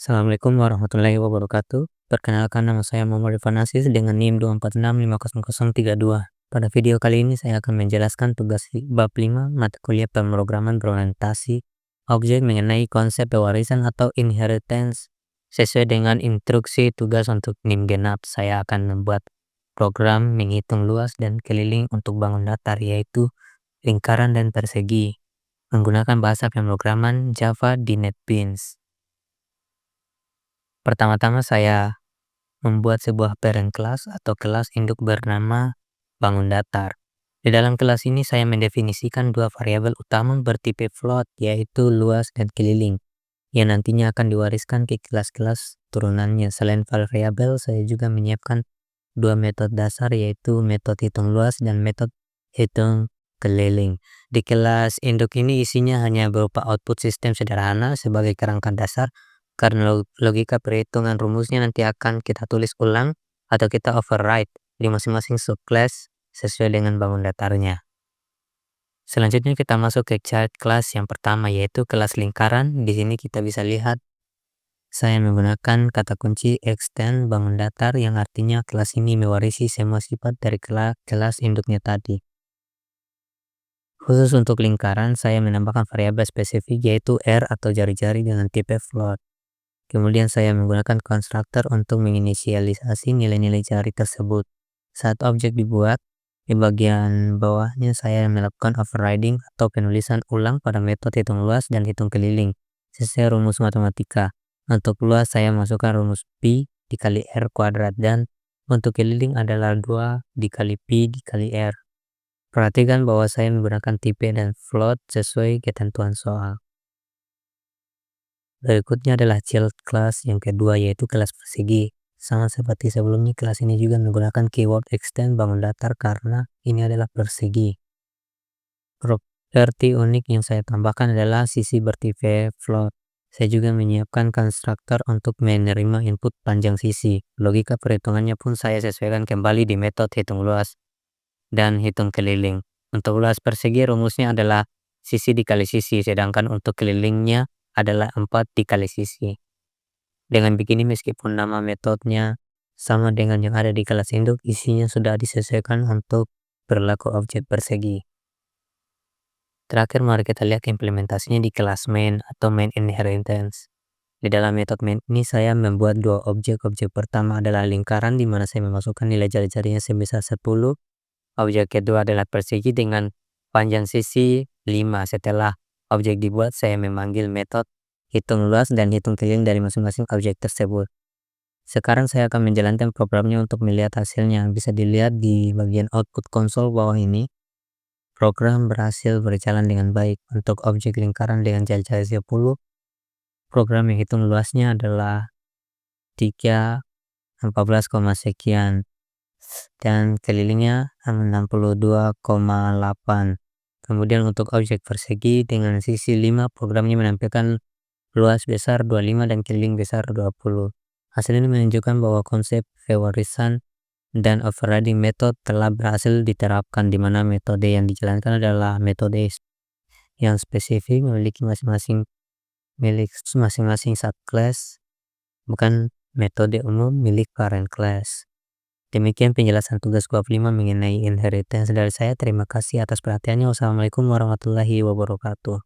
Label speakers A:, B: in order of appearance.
A: Assalamualaikum warahmatullahi wabarakatuh. Perkenalkan, nama saya Muhammad Irfan Aziz dengan NIM 246500032. Pada video kali ini saya akan menjelaskan tugas bab 5 mata kuliah pemrograman berorientasi objek mengenai konsep pewarisan atau inheritance. Sesuai dengan instruksi tugas untuk NIM genap, saya akan membuat program menghitung luas dan keliling untuk bangun datar, yaitu lingkaran dan persegi, menggunakan bahasa pemrograman Java di NetBeans. Pertama-tama saya membuat sebuah parent class atau kelas induk bernama bangun datar. Di dalam kelas ini saya mendefinisikan dua variabel utama bertipe float, yaitu luas dan keliling, yang nantinya akan diwariskan ke kelas-kelas turunannya. Selain variabel, saya juga menyiapkan dua metode dasar, yaitu metode hitung luas dan metode hitung keliling. Di kelas induk ini isinya hanya berupa output sistem sederhana sebagai kerangka dasar, karena logika perhitungan rumusnya nanti akan kita tulis ulang atau kita override di masing-masing subclass sesuai dengan bangun datarnya. Selanjutnya kita masuk ke child class yang pertama, yaitu kelas lingkaran. Di sini kita bisa lihat saya menggunakan kata kunci extend bangun datar, yang artinya kelas ini mewarisi semua sifat dari kelas induknya tadi. Khusus untuk lingkaran, saya menambahkan variabel spesifik yaitu R atau jari-jari dengan tipe float. Kemudian saya menggunakan konstruktor untuk menginisialisasi nilai-nilai jari tersebut. Saat objek dibuat, di bagian bawahnya saya melakukan overriding atau penulisan ulang pada metode hitung luas dan hitung keliling sesuai rumus matematika. Untuk luas saya masukkan rumus pi dikali r kuadrat, dan untuk keliling adalah 2 dikali pi dikali r. Perhatikan bahwa saya menggunakan tipe dan float sesuai ketentuan soal. Berikutnya adalah child class yang kedua, yaitu kelas persegi. Sama seperti sebelumnya, kelas ini juga menggunakan keyword extend bangun datar karena ini adalah persegi. Properti unik yang saya tambahkan adalah sisi bertipe float. Saya juga menyiapkan konstruktor untuk menerima input panjang sisi. Logika perhitungannya pun saya sesuaikan kembali di metode hitung luas dan hitung keliling. Untuk luas persegi rumusnya adalah sisi dikali sisi, sedangkan untuk kelilingnya adalah 4 dikali sisi. Dengan begini, meskipun nama metodenya sama dengan yang ada di kelas induk, isinya sudah disesuaikan untuk berlaku objek persegi. Terakhir, mari kita lihat implementasinya di kelas main atau main inheritance. Di dalam metode main ini saya membuat dua objek. Objek pertama adalah lingkaran, di mana saya memasukkan nilai jari-jarinya sebesar 10. Objek kedua adalah persegi dengan panjang sisi 5. Setelah objek dibuat, saya memanggil metode hitung luas dan hitung keliling dari masing-masing objek tersebut. Sekarang saya akan menjalankan programnya untuk melihat hasilnya. Bisa dilihat di bagian output konsol bawah ini. Program berhasil berjalan dengan baik. Untuk objek lingkaran dengan jari-jari 10, program yang hitung luasnya adalah 3, 14, sekian. Dan kelilingnya 62,8. Kemudian untuk objek persegi dengan sisi 5, programnya menampilkan luas besar 25 dan keliling besar 20. Hasil ini menunjukkan bahwa konsep pewarisan dan overriding method telah berhasil diterapkan, di mana metode yang dijalankan adalah metode yang spesifik memiliki masing-masing subclass, bukan metode umum milik parent class. Demikian penjelasan tugas bab 5 mengenai inheritance dari saya. Terima kasih atas perhatiannya. Wassalamualaikum warahmatullahi wabarakatuh.